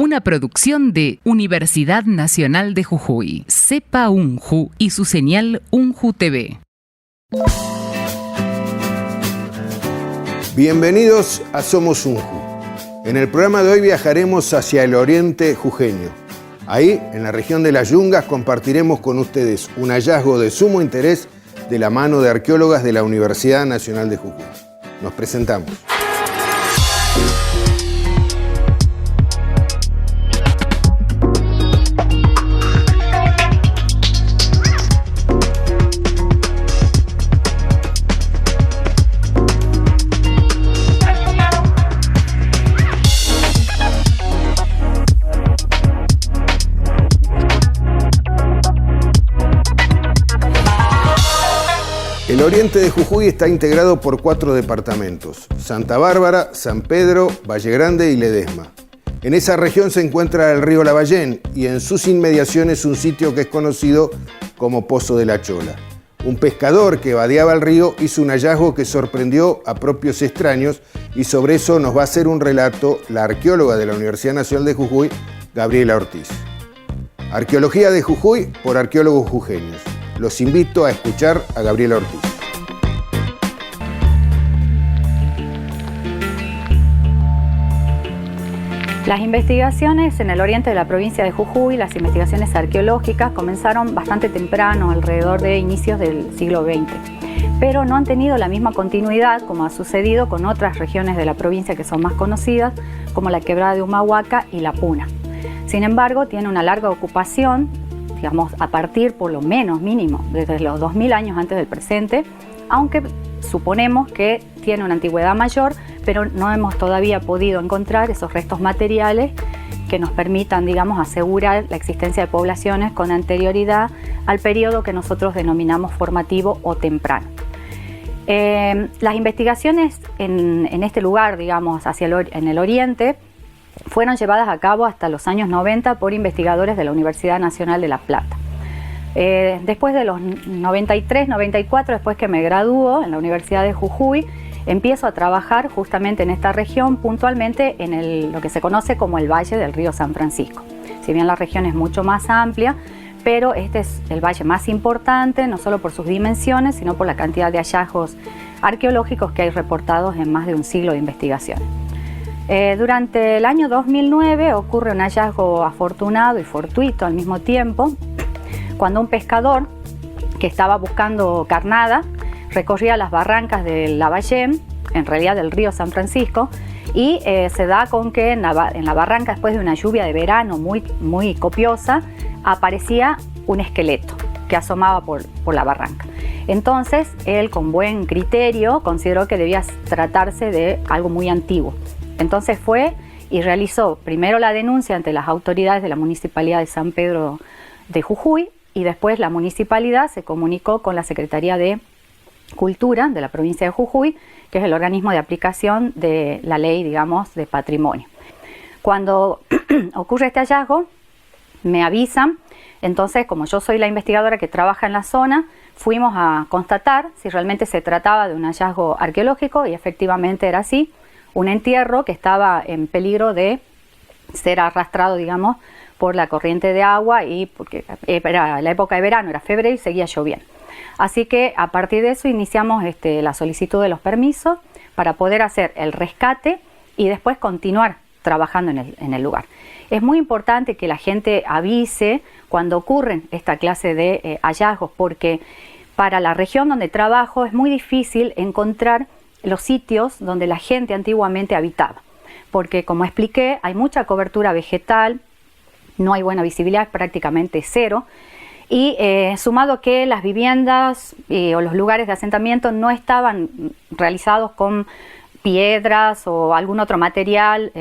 una producción de Universidad Nacional de Jujuy, CEPA UNJU y su señal UNJU TV. Bienvenidos a Somos UNJU. En el programa de hoy viajaremos hacia el oriente jujeño. Ahí, en la región de las Yungas, compartiremos con ustedes un hallazgo de sumo interés de la mano de arqueólogas de la Universidad Nacional de Jujuy. Nos presentamos. El oriente de Jujuy está integrado por 4 departamentos: Santa Bárbara, San Pedro, Valle Grande y Ledesma. En esa región se encuentra el río Lavallén y en sus inmediaciones un sitio que es conocido como Pozo de la Chola. Un pescador que vadeaba el río hizo un hallazgo que sorprendió a propios extraños y sobre eso nos va a hacer un relato la arqueóloga de la Universidad Nacional de Jujuy, Gabriela Ortiz. Arqueología de Jujuy por arqueólogos jujeños. Los invito a escuchar a Gabriela Ortiz. Las investigaciones en el oriente de la provincia de Jujuy, las investigaciones arqueológicas, comenzaron bastante temprano, alrededor de inicios del siglo XX, pero no han tenido la misma continuidad como ha sucedido con otras regiones de la provincia que son más conocidas, como la Quebrada de Humahuaca y la Puna. Sin embargo, tiene una larga ocupación, digamos, a partir por lo menos mínimo desde los 2000 años antes del presente, aunque suponemos que tiene una antigüedad mayor, pero no hemos todavía podido encontrar esos restos materiales que nos permitan, digamos, asegurar la existencia de poblaciones con anterioridad al periodo que nosotros denominamos formativo o temprano. Las investigaciones en este lugar, digamos, en el oriente, fueron llevadas a cabo hasta los años 90 por investigadores de la Universidad Nacional de La Plata. Después de los 93, 94, después que me graduó en la Universidad de Jujuy, empiezo a trabajar justamente en esta región, puntualmente en lo que se conoce como el Valle del Río San Francisco. Si bien la región es mucho más amplia, pero este es el valle más importante, no solo por sus dimensiones, sino por la cantidad de hallazgos arqueológicos que hay reportados en más de un siglo de investigación. Durante el año 2009 ocurre un hallazgo afortunado y fortuito al mismo tiempo, cuando un pescador que estaba buscando carnada recorría las barrancas del Lavallén, en realidad del río San Francisco, y se da con que en la barranca, después de una lluvia de verano muy copiosa, aparecía un esqueleto que asomaba por la barranca. Entonces él, con buen criterio, consideró que debía tratarse de algo muy antiguo. Entonces fue y realizó primero la denuncia ante las autoridades de la Municipalidad de San Pedro de Jujuy, y después la municipalidad se comunicó con la Secretaría de Cultura de la provincia de Jujuy, que es el organismo de aplicación de la ley, digamos, de patrimonio. Cuando ocurre este hallazgo, me avisan. Entonces, como yo soy la investigadora que trabaja en la zona, fuimos a constatar si realmente se trataba de un hallazgo arqueológico, y efectivamente era así. Un entierro que estaba en peligro de ser arrastrado, digamos, por la corriente de agua, y porque era la época de verano, era febrero y seguía lloviendo. Así que a partir de eso iniciamos la solicitud de los permisos para poder hacer el rescate y después continuar trabajando en el lugar. Es muy importante que la gente avise cuando ocurren esta clase de hallazgos, porque para la región donde trabajo es muy difícil encontrar los sitios donde la gente antiguamente habitaba, porque, como expliqué, hay mucha cobertura vegetal, no hay buena visibilidad, prácticamente cero, y sumado que las viviendas o los lugares de asentamiento no estaban realizados con piedras o algún otro material,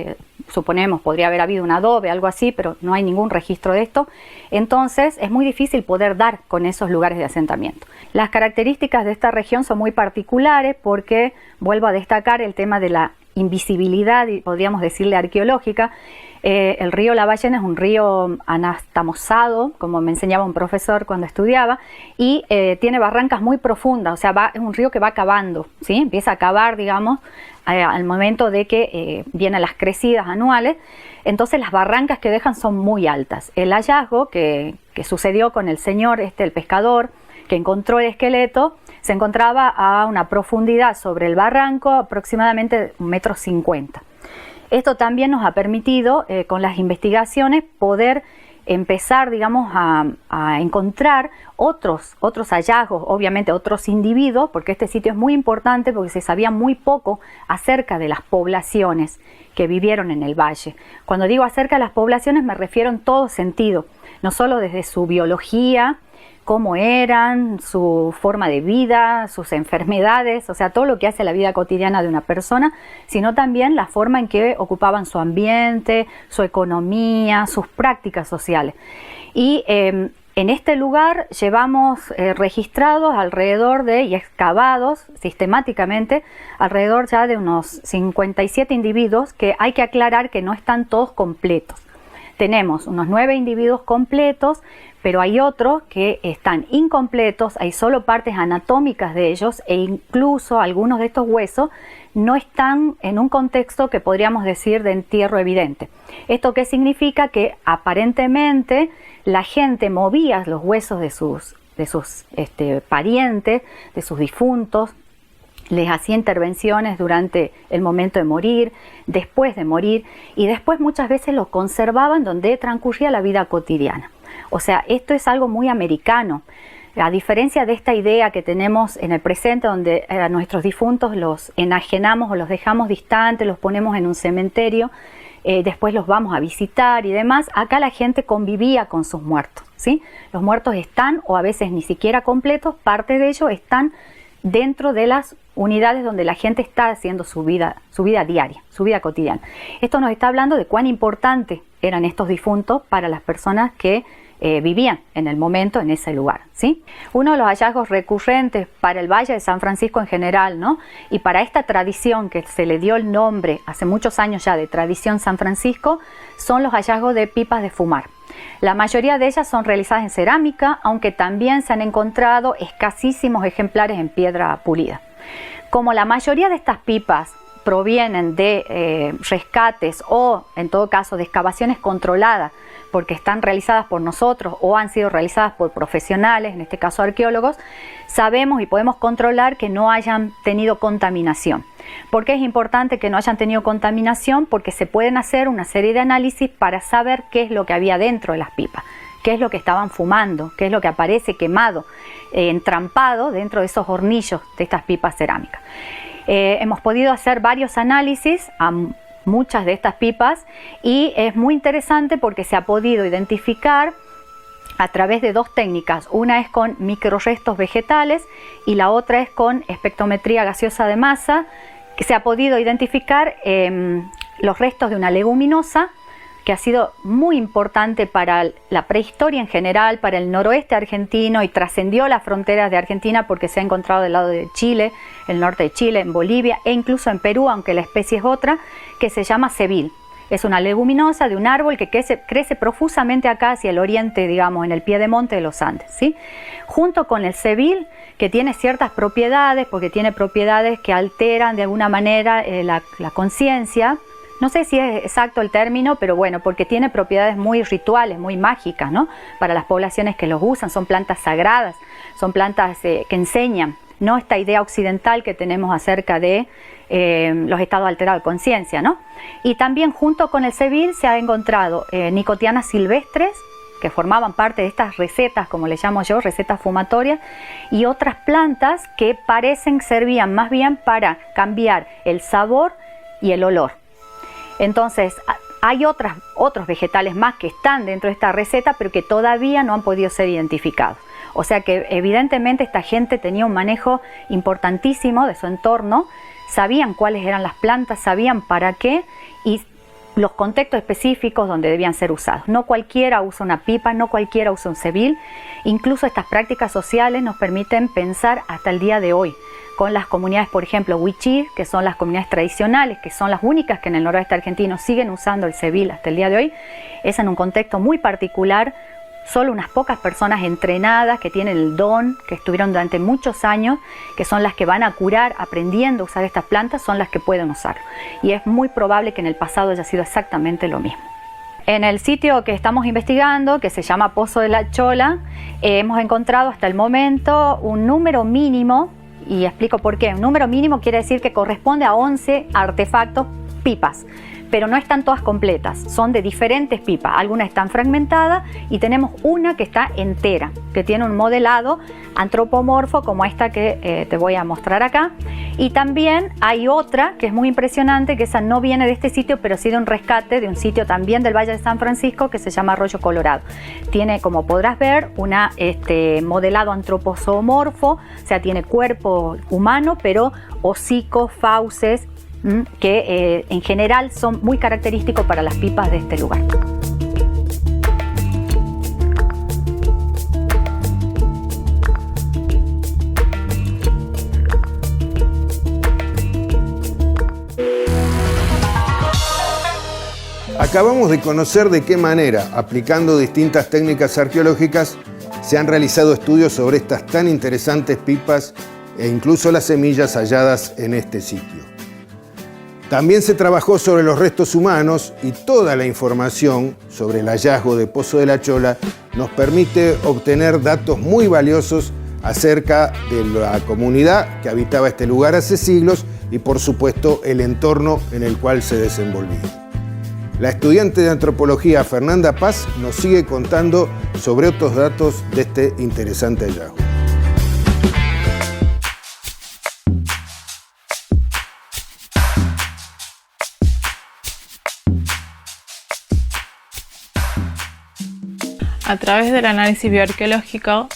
suponemos podría haber habido un adobe, algo así, pero no hay ningún registro de esto. Entonces es muy difícil poder dar con esos lugares de asentamiento. Las características de esta región son muy particulares porque, vuelvo a destacar el tema de la invisibilidad, podríamos decirle arqueológica. El río Lavallén es un río anastamosado, como me enseñaba un profesor cuando estudiaba, y tiene barrancas muy profundas, o sea, es un río que va cavando, ¿sí? Empieza a cavar, digamos, al momento de que vienen las crecidas anuales. Entonces las barrancas que dejan son muy altas. El hallazgo que sucedió con el señor, el pescador, que encontró el esqueleto, se encontraba a una profundidad sobre el barranco aproximadamente 1,50 m. Esto también nos ha permitido, con las investigaciones, poder empezar, digamos, a encontrar otros hallazgos, obviamente otros individuos, porque este sitio es muy importante porque se sabía muy poco acerca de las poblaciones que vivieron en el valle. Cuando digo acerca de las poblaciones me refiero en todo sentido, no solo desde su biología, cómo eran, su forma de vida, sus enfermedades, o sea, todo lo que hace la vida cotidiana de una persona, sino también la forma en que ocupaban su ambiente, su economía, sus prácticas sociales. Y en este lugar llevamos registrados alrededor de, y excavados sistemáticamente, alrededor ya de unos 57 individuos, que hay que aclarar que no están todos completos. Tenemos unos 9 individuos completos, pero hay otros que están incompletos, hay solo partes anatómicas de ellos e incluso algunos de estos huesos no están en un contexto que podríamos decir de entierro evidente. ¿Esto qué significa? Que aparentemente la gente movía los huesos de sus parientes, de sus difuntos, les hacía intervenciones durante el momento de morir, después de morir, y después muchas veces los conservaban donde transcurría la vida cotidiana. O sea, esto es algo muy americano, a diferencia de esta idea que tenemos en el presente, donde a nuestros difuntos los enajenamos o los dejamos distantes, los ponemos en un cementerio, después los vamos a visitar y demás. Acá la gente convivía con sus muertos, ¿sí? Los muertos están, o a veces ni siquiera completos, parte de ellos están dentro de las unidades donde la gente está haciendo su vida diaria, su vida cotidiana. Esto nos está hablando de cuán importante eran estos difuntos para las personas que vivían en el momento en ese lugar, ¿sí? Uno de los hallazgos recurrentes para el Valle de San Francisco en general, ¿no? Y para esta tradición que se le dio el nombre hace muchos años ya de tradición San Francisco, son los hallazgos de pipas de fumar. La mayoría de ellas son realizadas en cerámica, aunque también se han encontrado escasísimos ejemplares en piedra pulida. Como la mayoría de estas pipas provienen de rescates o, en todo caso, de excavaciones controladas, porque están realizadas por nosotros o han sido realizadas por profesionales, en este caso arqueólogos, sabemos y podemos controlar que no hayan tenido contaminación. ¿Por qué es importante que no hayan tenido contaminación? Porque se pueden hacer una serie de análisis para saber qué es lo que había dentro de las pipas, qué es lo que estaban fumando, qué es lo que aparece quemado, entrampado dentro de esos hornillos de estas pipas cerámicas. Hemos podido hacer varios análisis a muchas de estas pipas y es muy interesante porque se ha podido identificar a través de dos técnicas. Una es con microrestos vegetales y la otra es con espectrometría gaseosa de masa, que se ha podido identificar los restos de una leguminosa que ha sido muy importante para la prehistoria en general, para el noroeste argentino, y trascendió las fronteras de Argentina porque se ha encontrado del lado de Chile, el norte de Chile, en Bolivia e incluso en Perú, aunque la especie es otra, que se llama sebil. Es una leguminosa de un árbol que crece profusamente acá hacia el oriente, digamos, en el piedemonte de los Andes, ¿sí? Junto con el sebil, que tiene ciertas propiedades, porque tiene propiedades que alteran de alguna manera la conciencia. No sé si es exacto el término, pero bueno, porque tiene propiedades muy rituales, muy mágicas, ¿no? Para las poblaciones que los usan, son plantas sagradas, son plantas que enseñan, no esta idea occidental que tenemos acerca de los estados alterados de conciencia, ¿no? Y también junto con el sebil se ha encontrado nicotianas silvestres, que formaban parte de estas recetas, como le llamo yo, recetas fumatorias, y otras plantas que servían más bien para cambiar el sabor y el olor. Entonces, hay otros vegetales más que están dentro de esta receta, pero que todavía no han podido ser identificados. O sea que evidentemente esta gente tenía un manejo importantísimo de su entorno, sabían cuáles eran las plantas, sabían para qué y los contextos específicos donde debían ser usados. No cualquiera usa una pipa, no cualquiera usa un sebil. Incluso estas prácticas sociales nos permiten pensar hasta el día de hoy. con las comunidades, por ejemplo, Wichí, que son las comunidades tradicionales, que son las únicas que en el noroeste argentino siguen usando el cebil hasta el día de hoy. Es en un contexto muy particular, solo unas pocas personas entrenadas que tienen el don, que estuvieron durante muchos años, que son las que van a curar aprendiendo a usar estas plantas, son las que pueden usar. Y es muy probable que en el pasado haya sido exactamente lo mismo. En el sitio que estamos investigando, que se llama Pozo de la Chola, hemos encontrado hasta el momento un número mínimo, y explico por qué. Un número mínimo quiere decir que corresponde a 11 artefactos, pipas, pero no están todas completas, son de diferentes pipas, algunas están fragmentadas y tenemos una que está entera, que tiene un modelado antropomorfo como esta que te voy a mostrar acá. Y también hay otra que es muy impresionante, que esa no viene de este sitio, pero sí de un rescate de un sitio también del Valle de San Francisco que se llama Arroyo Colorado. Tiene, como podrás ver, una modelado antroposomorfo, o sea, tiene cuerpo humano, pero hocico, fauces, que en general son muy característicos para las pipas de este lugar. Acabamos de conocer de qué manera, aplicando distintas técnicas arqueológicas, se han realizado estudios sobre estas tan interesantes pipas e incluso las semillas halladas en este sitio. También se trabajó sobre los restos humanos y toda la información sobre el hallazgo de Pozo de la Chola nos permite obtener datos muy valiosos acerca de la comunidad que habitaba este lugar hace siglos y, por supuesto, el entorno en el cual se desenvolvía. La estudiante de antropología Fernanda Paz nos sigue contando sobre otros datos de este interesante hallazgo. A través del análisis bioarqueológico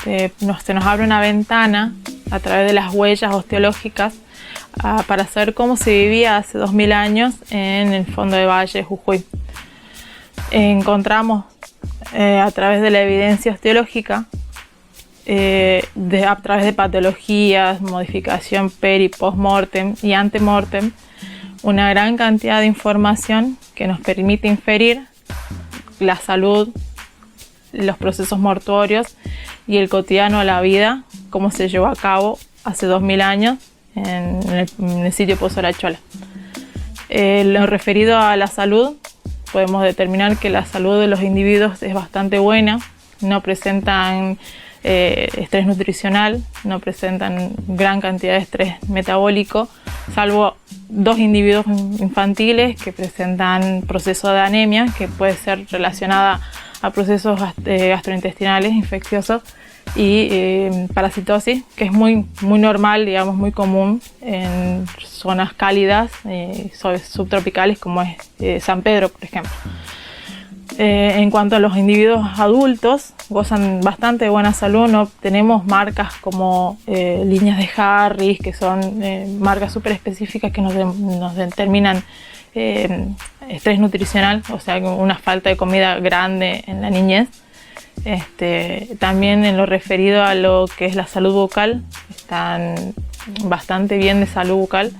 se nos abre una ventana a través de las huellas osteológicas para saber cómo se vivía hace 2000 años en el fondo de Valle de Jujuy. Encontramos a través de la evidencia osteológica, a través de patologías, modificación peri, post-mortem y ante-mortem, una gran cantidad de información que nos permite inferir la salud, los procesos mortuorios y el cotidiano de la vida, cómo se llevó a cabo hace 2000 años en el sitio Pozo de la Chola. Lo referido a la salud, podemos determinar que la salud de los individuos es bastante buena, no presentan estrés nutricional, no presentan gran cantidad de estrés metabólico, salvo 2 individuos infantiles que presentan proceso de anemia, que puede ser relacionada a procesos gastrointestinales infecciosos y parasitosis, que es muy normal, digamos, muy común en zonas cálidas, subtropicales, como es San Pedro, por ejemplo. En cuanto a los individuos adultos, gozan bastante de buena salud, no tenemos marcas como líneas de Harris, que son marcas súper específicas que nos determinan estrés nutricional, o sea, una falta de comida grande en la niñez. También en lo referido a lo que es la salud bucal, están bastante bien de salud bucal.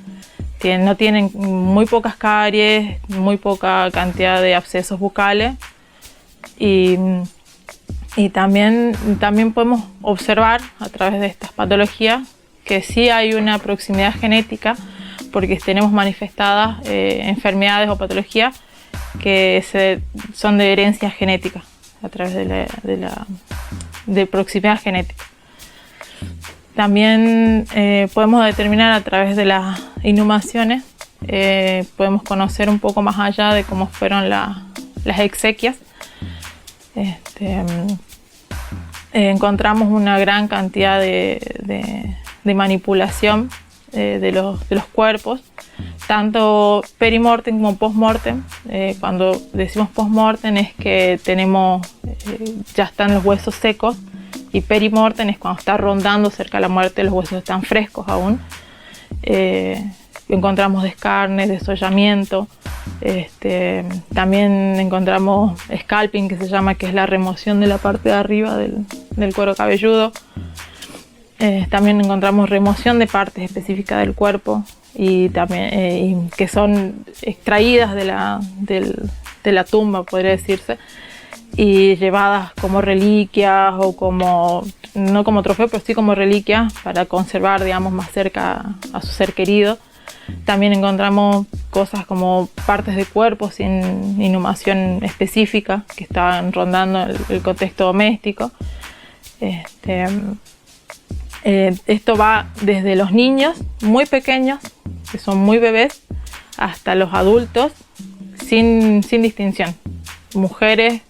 No tienen muy pocas caries, muy poca cantidad de abscesos bucales y también podemos observar a través de estas patologías que sí hay una proximidad genética, porque tenemos manifestadas enfermedades o patologías que son de herencia genética a través de proximidad genética. También podemos determinar a través de las inhumaciones, podemos conocer un poco más allá de cómo fueron las exequias. Encontramos una gran cantidad de manipulación de los cuerpos, tanto perimortem como postmortem. Cuando decimos postmortem es que ya están los huesos secos, y perimortem es cuando está rondando cerca de la muerte, los huesos están frescos aún. Encontramos descarnes, desollamiento, también encontramos scalping, que se llama, que es la remoción de la parte de arriba del cuero cabelludo. También encontramos remoción de partes específicas del cuerpo y también que son extraídas de la tumba, podría decirse, y llevadas como reliquias o como, no como trofeo, pero sí como reliquias para conservar, digamos, más cerca a su ser querido. También encontramos cosas como partes de cuerpo sin inhumación específica que estaban rondando el contexto doméstico. Esto va desde los niños muy pequeños, que son muy bebés, hasta los adultos sin distinción. Mujeres,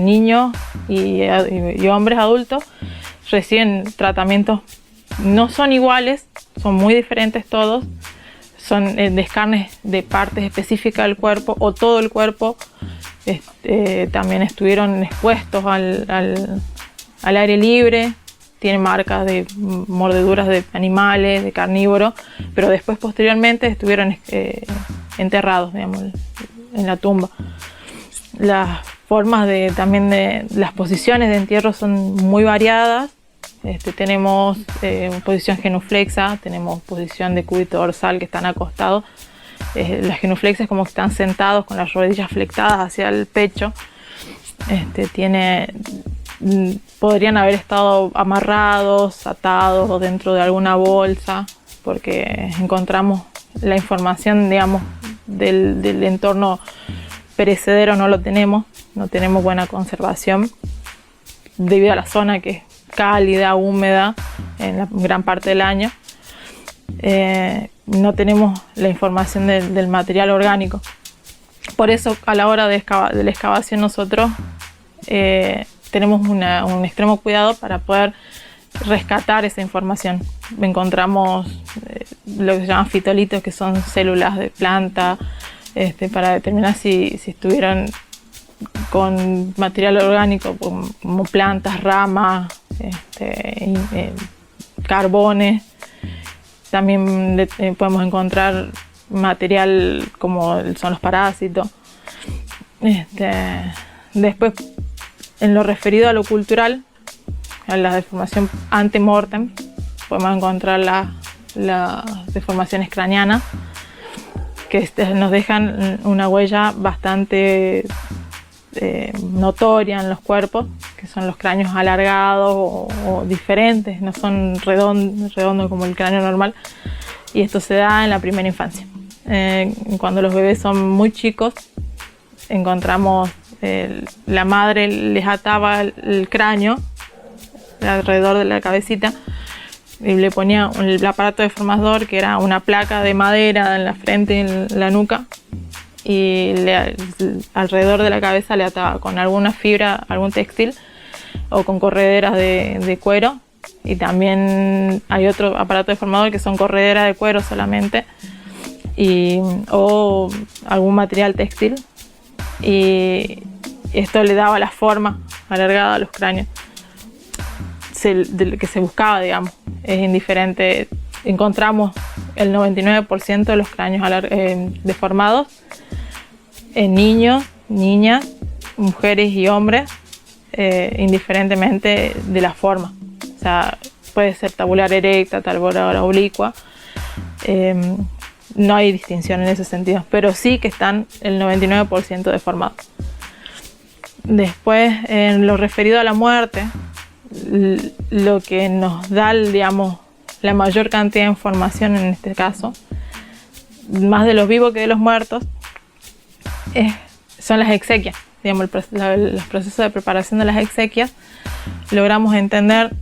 niños y hombres adultos reciben tratamientos, no son iguales, son muy diferentes todos. Son descarnes de partes específicas del cuerpo o todo el cuerpo. También estuvieron expuestos al aire libre, tienen marcas de mordeduras de animales, de carnívoros, pero después posteriormente estuvieron enterrados, digamos, en la tumba. Las formas también de las posiciones de entierro son muy variadas. Tenemos posición genuflexa, tenemos posición de cúbito dorsal, que están acostados. La genuflexa es como que están sentados con las rodillas flectadas hacia el pecho. Podrían haber estado amarrados, atados o dentro de alguna bolsa, porque encontramos la información, digamos, del entorno perecedero. No tenemos buena conservación debido a la zona que es cálida, húmeda en la gran parte del año. No tenemos la información del material orgánico. Por eso, a la hora de la excavación, nosotros tenemos un extremo cuidado para poder rescatar esa información. Encontramos lo que se llaman fitolitos, que son células de planta, para determinar si estuvieron con material orgánico como plantas, ramas, carbones. También podemos encontrar material como son los parásitos. Después, en lo referido a lo cultural, a la deformación ante-mortem, podemos encontrar las deformaciones craneanas, que nos dejan una huella bastante notoria en los cuerpos, que son los cráneos alargados o diferentes, no son redondos como el cráneo normal, y esto se da en la primera infancia. Cuando los bebés son muy chicos, encontramos la madre les ataba el cráneo alrededor de la cabecita y le ponía el aparato deformador, que era una placa de madera en la frente y en la nuca, y alrededor de la cabeza le ataba con alguna fibra, algún textil, o con correderas de cuero. Y también hay otro aparato deformador que son correderas de cuero solamente, o algún material textil, y esto le daba la forma alargada a los cráneos que se buscaba, digamos. Es indiferente. Encontramos el 99% de los cráneos deformados en niños, niñas, mujeres y hombres, indiferentemente de la forma. O sea, puede ser tabular erecta, tabular oblicua. No hay distinción en ese sentido, pero sí que están el 99% deformados. Después, en lo referido a la muerte, lo que nos da, digamos, la mayor cantidad de información en este caso, más de los vivos que de los muertos, son las exequias. Digamos, los procesos de preparación de las exequias. Logramos entender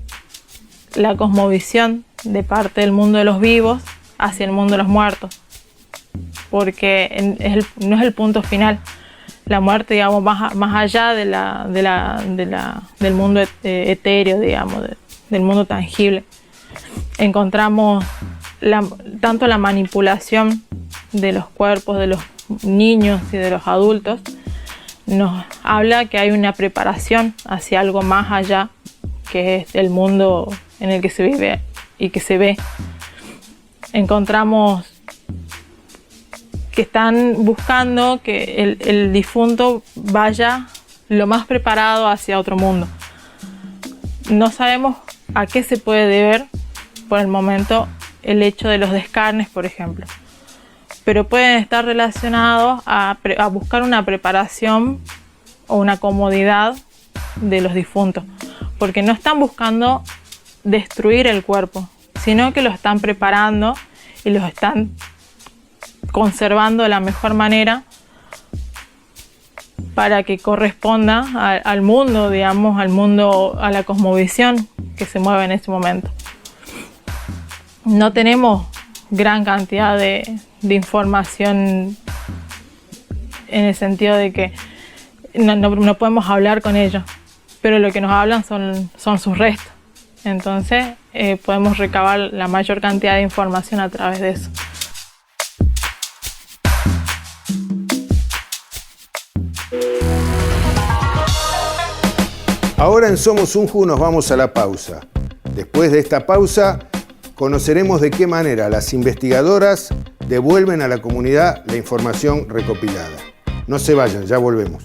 la cosmovisión de parte del mundo de los vivos hacia el mundo de los muertos, porque no es el punto final. La muerte, digamos, más allá del mundo etéreo, digamos, del mundo tangible. Encontramos tanto la manipulación de los cuerpos de los niños y de los adultos, nos habla que hay una preparación hacia algo más allá, que es el mundo en el que se vive y que se ve. Encontramos que están buscando que el difunto vaya lo más preparado hacia otro mundo. No sabemos a qué se puede deber, por el momento el hecho de los descarnes, por ejemplo. Pero pueden estar relacionados a buscar una preparación o una comodidad de los difuntos, porque no están buscando destruir el cuerpo, sino que lo están preparando y los están conservando de la mejor manera para que corresponda al mundo, digamos, al mundo, a la cosmovisión que se mueve en ese momento. No tenemos gran cantidad de información en el sentido de que no podemos hablar con ellos, pero lo que nos hablan son sus restos. Entonces podemos recabar la mayor cantidad de información a través de eso. Ahora en Somos Unju nos vamos a la pausa. Después de esta pausa, conoceremos de qué manera las investigadoras devuelven a la comunidad la información recopilada. No se vayan, ya volvemos.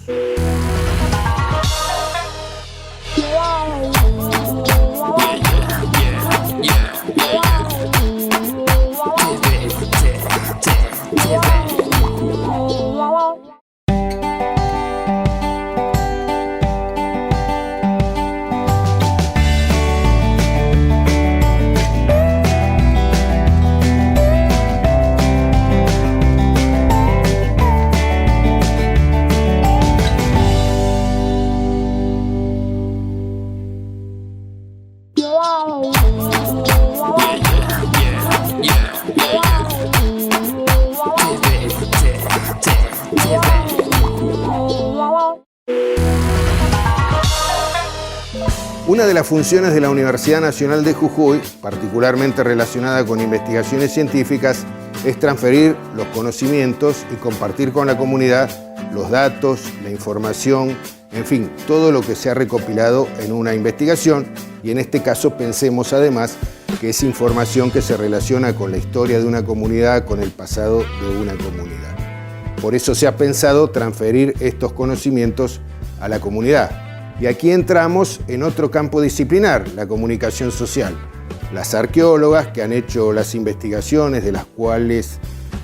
Una de las funciones de la Universidad Nacional de Jujuy, particularmente relacionada con investigaciones científicas, es transferir los conocimientos y compartir con la comunidad los datos, la información, en fin, todo lo que se ha recopilado en una investigación, y en este caso pensemos además que es información que se relaciona con la historia de una comunidad, con el pasado de una comunidad. Por eso se ha pensado transferir estos conocimientos a la comunidad. Y aquí entramos en otro campo disciplinar, la comunicación social. Las arqueólogas que han hecho las investigaciones de las cuales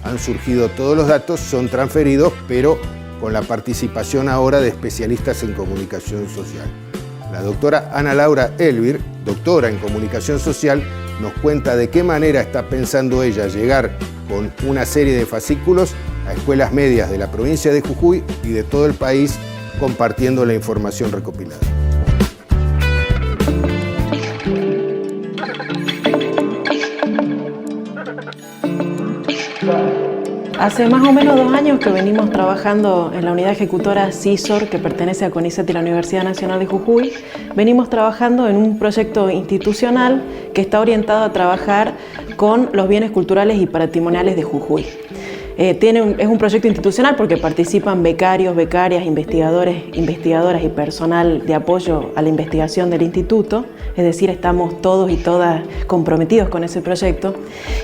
han surgido todos los datos son transferidos, pero con la participación ahora de especialistas en comunicación social. La doctora Ana Laura Elvir, doctora en comunicación social, nos cuenta de qué manera está pensando ella llegar con una serie de fascículos a escuelas medias de la provincia de Jujuy y de todo el país, compartiendo la información recopilada. Hace más o menos 2 años que venimos trabajando en la unidad ejecutora CISOR, que pertenece a CONICET y la Universidad Nacional de Jujuy. Venimos trabajando en un proyecto institucional que está orientado a trabajar con los bienes culturales y patrimoniales de Jujuy. Es un proyecto institucional porque participan becarios, becarias, investigadores, investigadoras y personal de apoyo a la investigación del instituto, es decir, estamos todos y todas comprometidos con ese proyecto.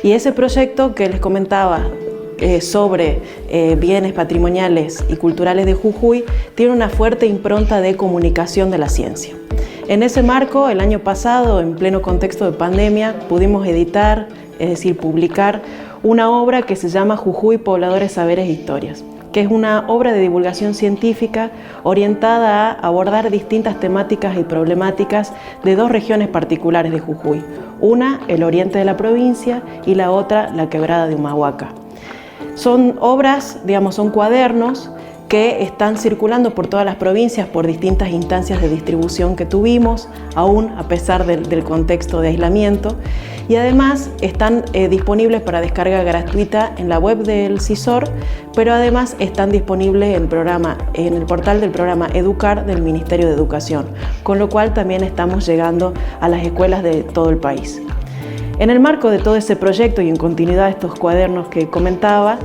Y ese proyecto que les comentaba sobre bienes patrimoniales y culturales de Jujuy tiene una fuerte impronta de comunicación de la ciencia. En ese marco, el año pasado, en pleno contexto de pandemia, pudimos editar, es decir, publicar una obra que se llama Jujuy, Pobladores, Saberes e Historias, que es una obra de divulgación científica orientada a abordar distintas temáticas y problemáticas de 2 regiones particulares de Jujuy. Una, el oriente de la provincia, y la otra, la quebrada de Humahuaca. Son obras, son cuadernos que están circulando por todas las provincias por distintas instancias de distribución que tuvimos, aún a pesar del contexto de aislamiento, y además están disponibles para descarga gratuita en la web del CISOR, pero además están disponibles en el portal del programa Educar del Ministerio de Educación, con lo cual también estamos llegando a las escuelas de todo el país. En el marco de todo ese proyecto y en continuidad de estos cuadernos que comentaba,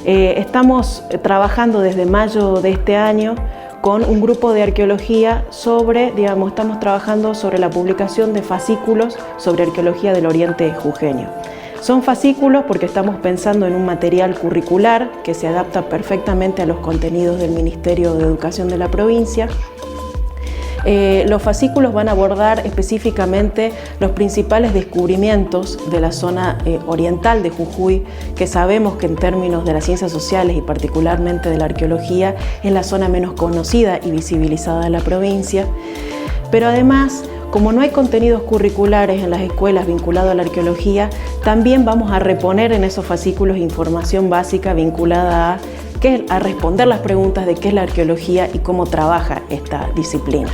estamos trabajando desde mayo de este año con un grupo de arqueología estamos trabajando sobre la publicación de fascículos sobre arqueología del oriente jujeño. Son fascículos porque estamos pensando en un material curricular que se adapta perfectamente a los contenidos del Ministerio de Educación de la provincia. Los fascículos van a abordar específicamente los principales descubrimientos de la zona oriental de Jujuy, que sabemos que en términos de las ciencias sociales y particularmente de la arqueología es la zona menos conocida y visibilizada de la provincia. Pero además, como no hay contenidos curriculares en las escuelas vinculados a la arqueología, también vamos a reponer en esos fascículos información básica vinculada a responder las preguntas de qué es la arqueología y cómo trabaja esta disciplina.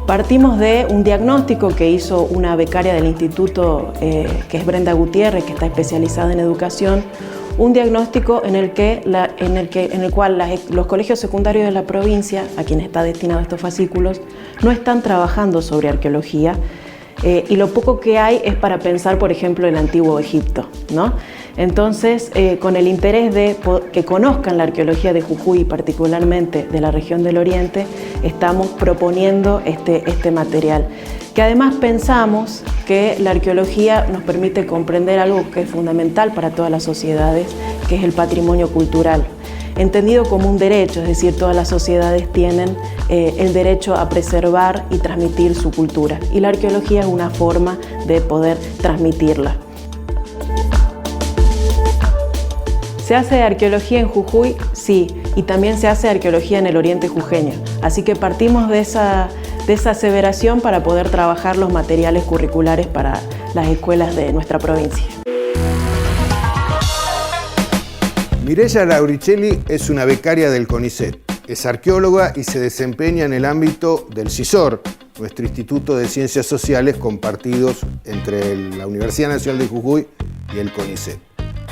Partimos de un diagnóstico que hizo una becaria del instituto, que es Brenda Gutiérrez, que está especializada en educación, un diagnóstico en el cual los colegios secundarios de la provincia, a quienes está destinado estos fascículos, no están trabajando sobre arqueología, y lo poco que hay es para pensar, por ejemplo, el Antiguo Egipto, ¿no? Entonces, con el interés de que conozcan la arqueología de Jujuy, particularmente de la región del Oriente, estamos proponiendo este material, que además pensamos que la arqueología nos permite comprender algo que es fundamental para todas las sociedades, que es el patrimonio cultural, entendido como un derecho, es decir, todas las sociedades tienen el derecho a preservar y transmitir su cultura, y la arqueología es una forma de poder transmitirla. ¿Se hace arqueología en Jujuy? Sí, y también se hace arqueología en el oriente jujeño. Así que partimos de esa aseveración para poder trabajar los materiales curriculares para las escuelas de nuestra provincia. Mireya Lauricelli es una becaria del CONICET. Es arqueóloga y se desempeña en el ámbito del CISOR, nuestro Instituto de Ciencias Sociales compartidos entre la Universidad Nacional de Jujuy y el CONICET.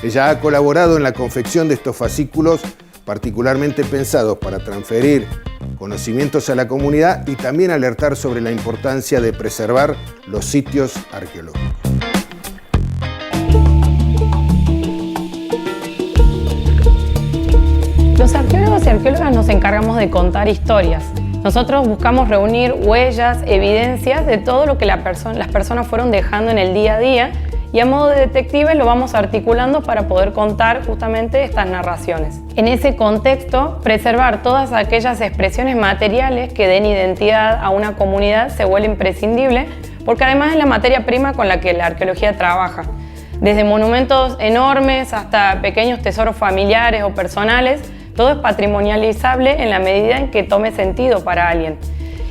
Ella ha colaborado en la confección de estos fascículos particularmente pensados para transferir conocimientos a la comunidad y también alertar sobre la importancia de preservar los sitios arqueológicos. Los arqueólogos y arqueólogas nos encargamos de contar historias. Nosotros buscamos reunir huellas, evidencias de todo lo que las personas fueron dejando en el día a día, y a modo de detectives lo vamos articulando para poder contar justamente estas narraciones. En ese contexto, preservar todas aquellas expresiones materiales que den identidad a una comunidad se vuelve imprescindible, porque además es la materia prima con la que la arqueología trabaja. Desde monumentos enormes hasta pequeños tesoros familiares o personales, todo es patrimonializable en la medida en que tome sentido para alguien.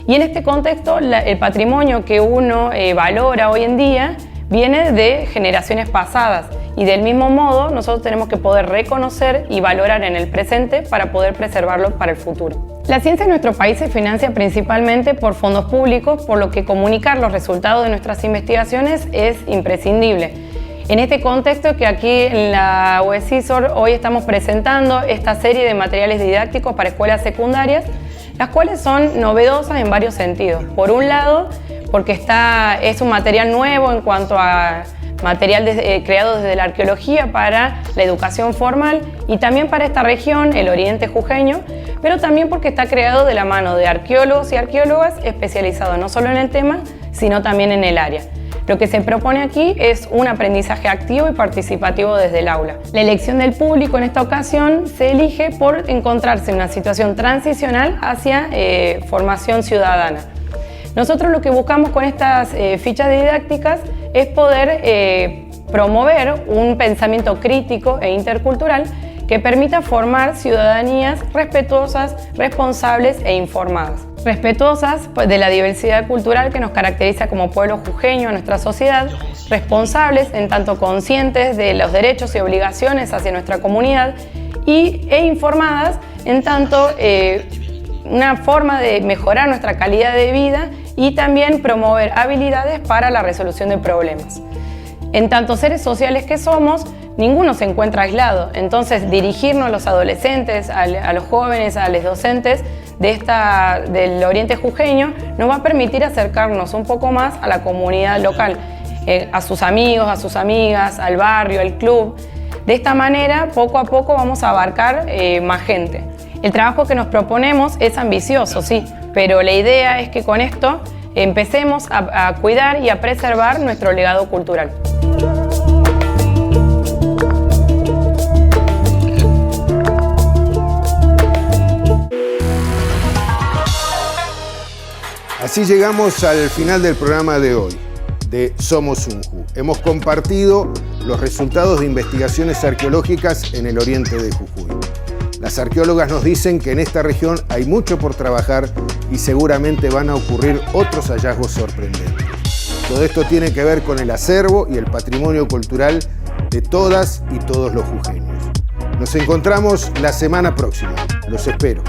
Y en este contexto, el patrimonio que uno valora hoy en día viene de generaciones pasadas, y del mismo modo nosotros tenemos que poder reconocer y valorar en el presente para poder preservarlo para el futuro. La ciencia en nuestro país se financia principalmente por fondos públicos, por lo que comunicar los resultados de nuestras investigaciones es imprescindible. En este contexto que aquí en la UECISOR hoy estamos presentando esta serie de materiales didácticos para escuelas secundarias, las cuales son novedosas en varios sentidos. Por un lado, porque es un material nuevo en cuanto a material creado desde la arqueología para la educación formal y también para esta región, el oriente jujeño, pero también porque está creado de la mano de arqueólogos y arqueólogas especializados no solo en el tema, sino también en el área. Lo que se propone aquí es un aprendizaje activo y participativo desde el aula. La elección del público en esta ocasión se elige por encontrarse en una situación transicional hacia formación ciudadana. Nosotros lo que buscamos con estas fichas didácticas es poder promover un pensamiento crítico e intercultural que permita formar ciudadanías respetuosas, responsables e informadas. Respetuosas de la diversidad cultural que nos caracteriza como pueblo jujeño en nuestra sociedad, responsables en tanto conscientes de los derechos y obligaciones hacia nuestra comunidad e informadas en tanto una forma de mejorar nuestra calidad de vida y también promover habilidades para la resolución de problemas. En tanto seres sociales que somos, ninguno se encuentra aislado, entonces dirigirnos a los adolescentes, a los jóvenes, a los docentes del oriente jujeño nos va a permitir acercarnos un poco más a la comunidad local, a sus amigos, a sus amigas, al barrio, al club. De esta manera, poco a poco vamos a abarcar más gente. El trabajo que nos proponemos es ambicioso, sí, pero la idea es que con esto empecemos a cuidar y a preservar nuestro legado cultural. Así llegamos al final del programa de hoy, de Somos Unju. Hemos compartido los resultados de investigaciones arqueológicas en el oriente de Jujuy. Las arqueólogas nos dicen que en esta región hay mucho por trabajar y seguramente van a ocurrir otros hallazgos sorprendentes. Todo esto tiene que ver con el acervo y el patrimonio cultural de todas y todos los jujeños. Nos encontramos la semana próxima. Los espero.